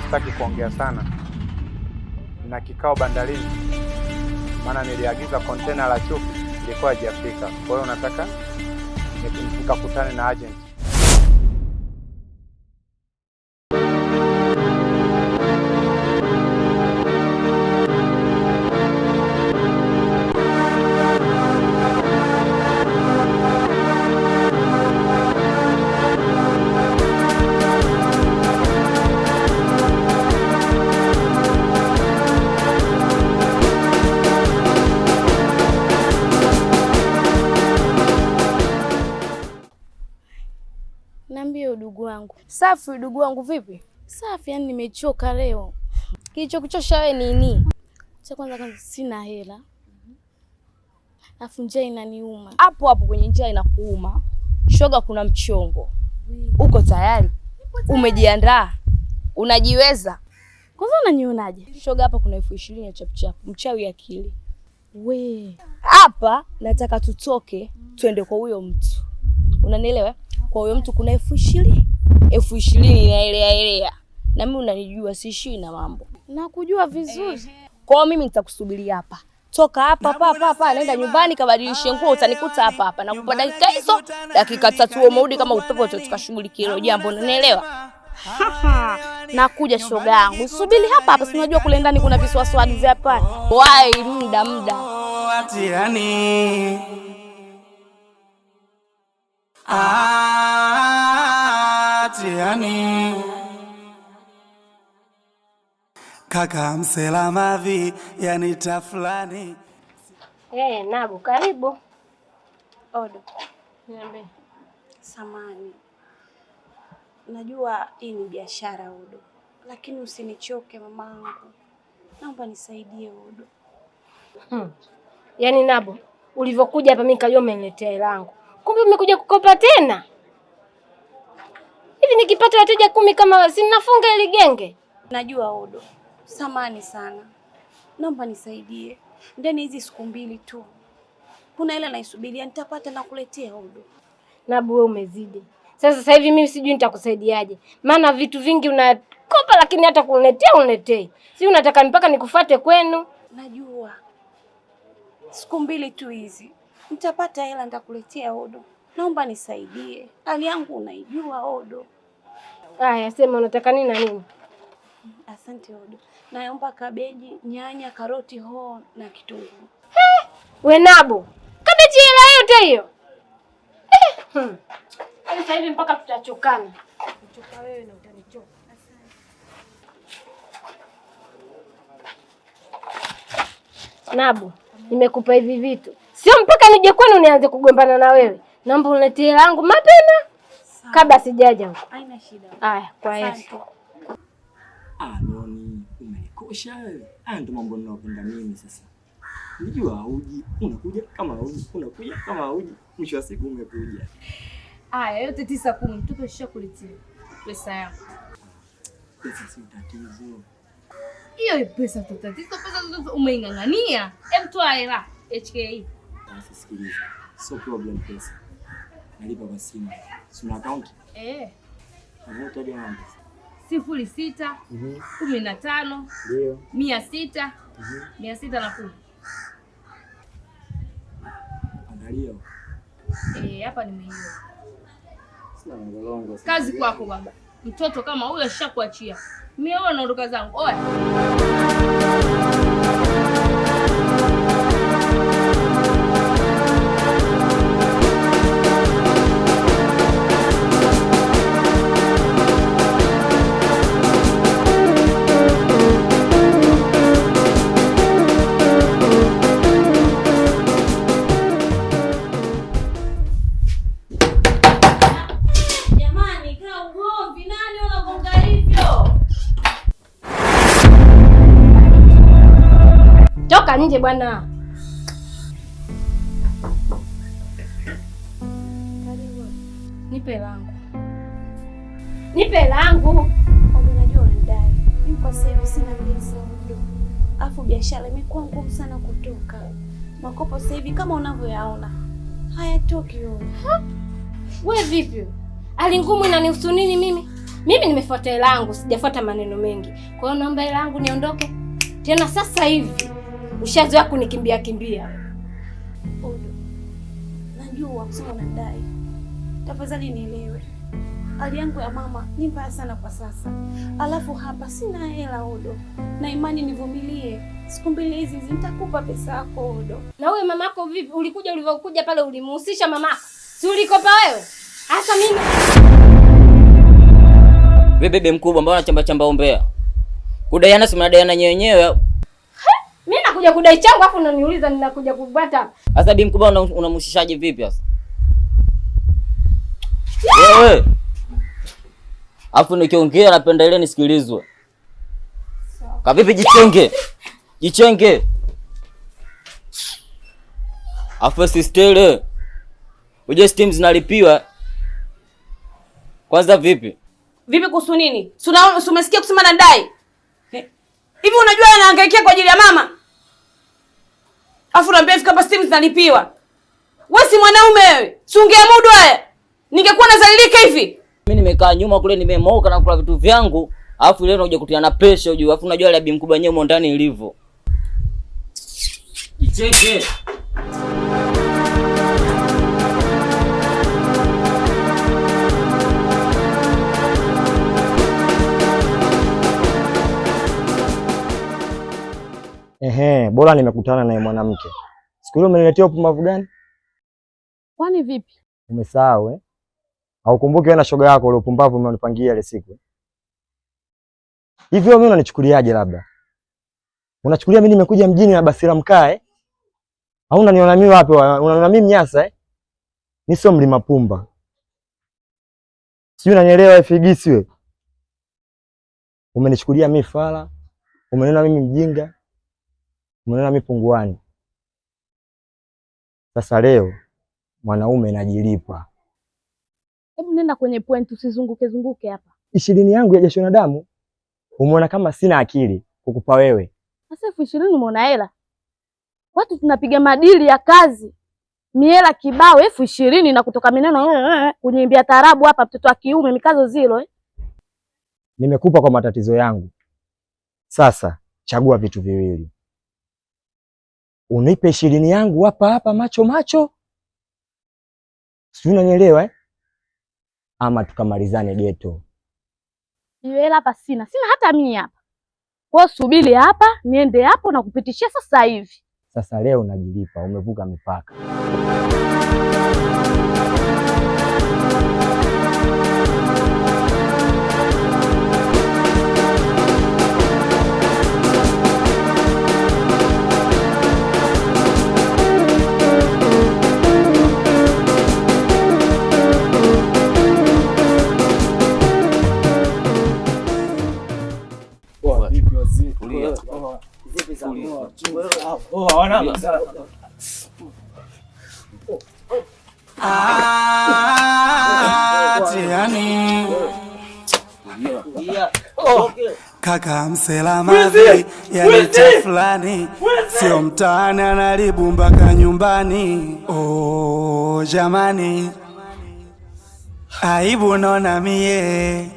sitaki kuongea sana na kikao bandarini, maana niliagiza kontena la chupi ilikuwa haijafika. Kwa hiyo nataka nikakutane na agent. Niambie udugu wangu. Safi udugu wangu, vipi? Safi, yani nimechoka leo. Kilichokuchosha wewe nini? Cha kwanza sina hela. Alafu njaa inaniuma. Hapo hapo kwenye njaa inakuuma. Shoga, kuna mchongo. Uko tayari? Umejiandaa? Unajiweza? Kwanza unanionaje? Shoga, hapa kuna 20,000 ya chapuchapu. Mchawi akili. We. Hapa nataka tutoke twende kwa huyo mtu. Unanielewa? Kwa huyo mtu kuna 20,000. 20,000 inaelea. Na mimi unanijua siishii na mambo. Nakujua vizuri. Kwa mimi nitakusubiri hapa. Toka hapa, nenda nyumbani kabadilishe nguo, utanikuta hapa. Nakupa dakika hizo, dakika 3 umerudi kama upepo, tukashughulikia hilo jambo. Unanielewa? Nakuja shoga yangu. Subiri hapa, si unajua kule ndani kuna viswaswadi vya hapa. Wai muda. Atiani kaka msela mavi yani tafulani. Nabu, karibu. Odo. Niambie. Samani. Najua hii ni biashara Odo, lakini usinichoke mamangu. Naomba nisaidie Odo. Yaani Nabu, ulivyokuja hapa mimi kajua umeniletea hela yangu. Kumbe umekuja kukopa tena? Hivi nikipata wateja 10 kama si nafunga ile genge? Najua Odo. Samani sana. Naomba nisaidie. Ndani hizi siku 2 tu. Kuna ile naisubiria nitapata na kuletea Odo. Nabu, wewe umezidi. Sasa hivi mimi sijui nitakusaidiaje. Maana vitu vingi unakopa lakini hata kuniletea uniletei. Si unataka mpaka nikufuate kwenu? Najua. Siku 2 tu hizi. Nitapata hela nitakuletea Odo. Naomba nisaidie. Hali yangu unaijua Odo. Haya, sema unataka nini na nini? Asante Odo. Naomba kabeji, nyanya, karoti, hoho na kitunguu. We Nabu, kabeji hela yote hiyo? Sasa hivi mpaka tutachokana. Uchoka wewe na utanichoka. Nabu, nimekupa hivi vitu. Sio mpaka nije kwenu nianze kugombana na wewe. Naomba uniletee hela yangu mapema kabla sijaja huko. Haina shida. Haya, kwa hiyo. Noni, umenikosha wewe. Ndio mambo ninayopenda mimi sasa. Unajua hauji, unakuja kama hauji, mwisho wa siku umekuja. Haya, yote 9-10 mtoto shishakuletea pesa yako. Pesa si tatizo. Hiyo pesa tatizo, pesa umeingangania. Hebu toa hela HK. Sasa sikiliza. So problem pesa. Nalipa kwa simu. Sina account? Account hadi namba. 06 15 Ndio 600 610. Angalia. Hapa nimeiona. Sina ngolongo. Kazi kwako baba. Mtoto kama huyo ashakuachia. Mimi wewe naondoka zangu. Oya. Toka nje bwana. Nipe langu. Nipe langu. Odo, najua unadai. Mimi kwa sasa sina pesa Odo. Alafu biashara imekuwa ngumu sana kutoka. Makopo sasa hivi kama unavyoyaona hayatoki Odo. Wewe vipi? Hali ngumu inanihusu nini mimi? Mimi nimefuata hela yangu, sijafuata maneno mengi. Kwa hiyo naomba hela yangu niondoke. Tena sasa hivi. Ushazoea kunikimbia kimbia. Odo, najua kusema unadai. Tafadhali nielewe. Hali yangu ya mama ni mbaya sana kwa sasa. Alafu hapa sina hela Odo. Na imani nivumilie. Siku mbili hizi nitakupa pesa yako Odo. Na wewe mamako vipi? Ulivyokuja pale ulimuhusisha mamako? Si ulikopa wewe? Hata mimi. Wewe bebe mkubwa, mbona chamba umbea? Kudaiana si mnadaiana nyenyewe. Mimi nakuja kudai changu afu unaniuliza ninakuja kubata. Sasa bi mkubwa unamhusishaje vipi sasa? Wewe. Afu nikiongea napenda ile nisikilizwe. Kavipi jichenge? Jichenge. Afu sistele. Uje steam zinalipiwa. Kwanza vipi? Vipi kuhusu nini? Si umesikia kusema nadai? Hivi unajua anahangaikia kwa ajili ya mama? Afu naambia hivi kama steam zinalipiwa. Wewe si mwanaume wewe. Si ungeamudu wewe. Ningekuwa nazalilika hivi. Mimi nimekaa nyuma kule nimemoka na kula vitu vyangu, alafu leo unakuja kutiana pressure ujue, alafu unajua ile bi mkubwa yenyewe mo ndani ilivyo. Jicheke. Bora nimekutana naye mwanamke. Siku ile umeniletea upumbavu gani? Kwani vipi? Umesahau eh? Haukumbuki wewe na shoga yako ile upumbavu umenipangia ile siku? Hivyo mimi unanichukuliaje labda? Unachukulia mimi nimekuja mjini na basi la mkaa eh? Au unaniona mimi wapi? Unaniona mimi mnyasa eh? Mimi sio mlima pumba. Sio, unanielewa ifigisi wewe? Umenichukulia mimi fala, umeniona mimi mjinga, umeniona mimi punguani. Sasa leo mwanaume najilipa. Hebu nenda kwenye point, usizunguke hapa. 20 yangu ya jasho na damu. Umeona kama sina akili kukupa wewe. Sasa 20 umeona hela? Watu tunapiga madili ya kazi. Miela kibao 20 na kutoka mineno kuniimbia tarabu hapa, mtoto wa kiume mikazo zilo eh. Nimekupa kwa matatizo yangu. Sasa chagua vitu viwili. Unipe 20 yangu hapa macho. Si unanielewa eh? Ama tukamalizane geto. Hiyo hela hapa sina hata mimi hapa. Kwa subiri hapa, niende hapo na kupitishia sasa hivi. Sasa leo najilipa, umevuka mipaka. Kaka msela mavi yanita fulani, sio mtaani anaribu mpaka nyumbani. Oh jamani, aibu naona mie.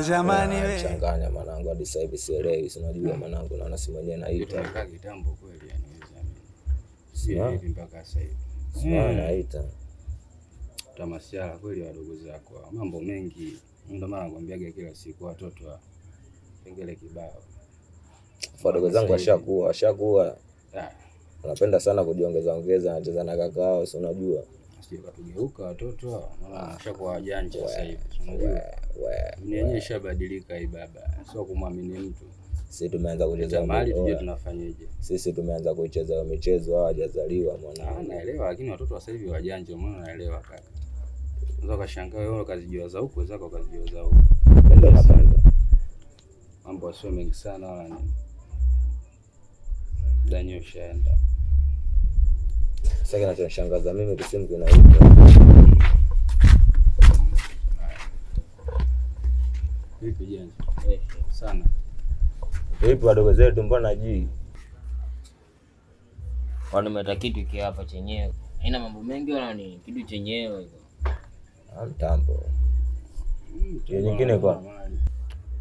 Jamani we changanya mwanangu hadi sasa hivi sielewi, si unajua mwanangu, naona si mwenyewe naita kaka kitambo kweli, yani si hivi mpaka sasa hivi sio naita tamasiala kweli. Wadogo zako mambo mengi, ndio maana nakwambiaga kila siku watoto wa pengele kibao. Wadogo zangu washakuwa wanapenda sana kujiongeza anacheza na kaka wao, si unajua sio katugeuka watoto maana washakuwa wajanja sasa hivi, unajua dunia ishabadilika hii baba, sio kumwamini mtu. Sisi tumeanza kucheza mali, tuje tunafanyaje? Sisi tumeanza kucheza michezo, hawajazaliwa mwanangu. Naelewa, lakini watoto wa sasa hivi wajanja, mbona naelewa kaka. Unaweza kashangaa wewe kazijiwaza huko, zako kazijiwaza huko. Ndio napanda. Mambo sio mengi sana wala nini. Danyo shaenda. Sasa kinachoshangaza mimi kisimu kinaita. Vipi janja? Sana. Vipi wadogo zetu mbona ji? Wanameta kitu hiki hapa chenyewe. Haina mambo mengi wala ni kitu chenyewe hizo. Mtambo. Hiyo nyingine kwa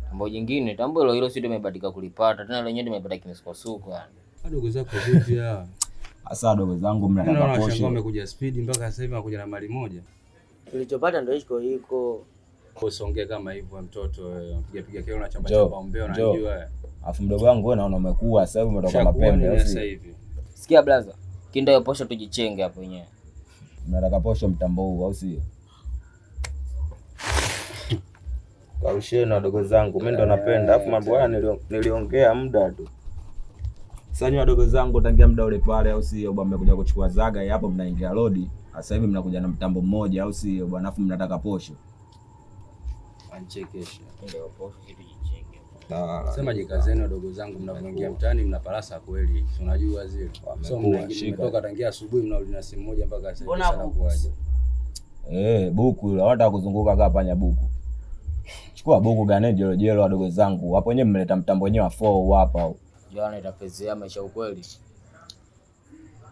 Tambo jingine, tambo hilo sio tumebahatika kulipata. Tena lenyewe tumepata kimisukosuko yani. Wadogo zako vipi ya? Asa wadogo zangu mnataka posho. Umekuja speed mpaka sasa hivi unakuja na mali moja. Tulichopata ndio hiko. Usongee kama hivyo mtoto wewe. Piga kile una chamba chamba umbea unajua. Alafu mdogo wangu wewe naona umekuwa sasa hivi umetoka mapembe sasa hivi. Sikia blaza. Kinda hiyo posho tujichenge hapo wenyewe. Mnataka posho mtambo huu au sio? Kausheni wadogo zangu, mimi ndo napenda. Alafu mambo haya niliongea muda tu. Sasa nyinyi wadogo zangu tangia muda ule pale au sio bwana, mmekuja kuchukua zaga hapo mnaingia lodi. Sasa hivi mnakuja na mtambo mmoja au sio bwana, alafu mnataka posho. Anchekesha. Ndio posho tujichenge. Sema jikazeni wadogo zangu, mnapoingia mtaani mnapalasa kweli. Unajua zile. So mmetoka tangia asubuhi mnarudi na simu moja mpaka sasa hivi sana kuaje. Buku hilo hata kuzunguka kama panya buku. Chukua buku gani jelo wadogo zangu. Hapo wenyewe mmeleta mtambo wenyewe wa 4 hapa. Jana itafezea maisha ukweli.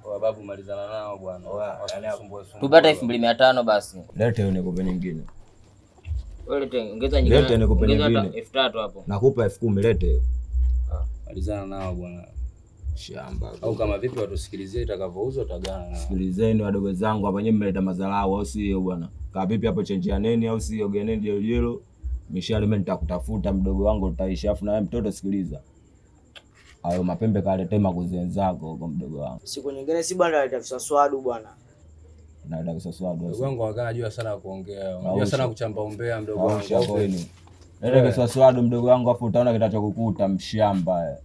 Kwa babu malizana nao bwana. Tupata 2500 basi. Lete hiyo nikupe nyingine. Wewe ongeza nyingine. Lete nikupe nyingine. 3000 hapo. Nakupa 10,000 lete hiyo. Malizana nao bwana. Shamba. Au kama vipi watusikilizie itakavyouzwa utagana nao. Sikilizeni wadogo zangu hapa wenyewe mmeleta madharau au sio bwana? Kaa vipi hapo chenji ya neni au sio geneni jelo. Mishale mimi nitakutafuta mdogo wangu utaishi, afu na wewe mtoto sikiliza. Hayo mapembe kalete makuzi wenzako huko mdogo wangu. Siku nyingine si bwana aleta visaswadu bwana. Naenda visaswadu. Mdogo wangu anajua sana kuongea. Unajua sana kuchamba umbea mdogo wangu. Nenda visaswadu mdogo wangu afu utaona kitachokukuta mshamba.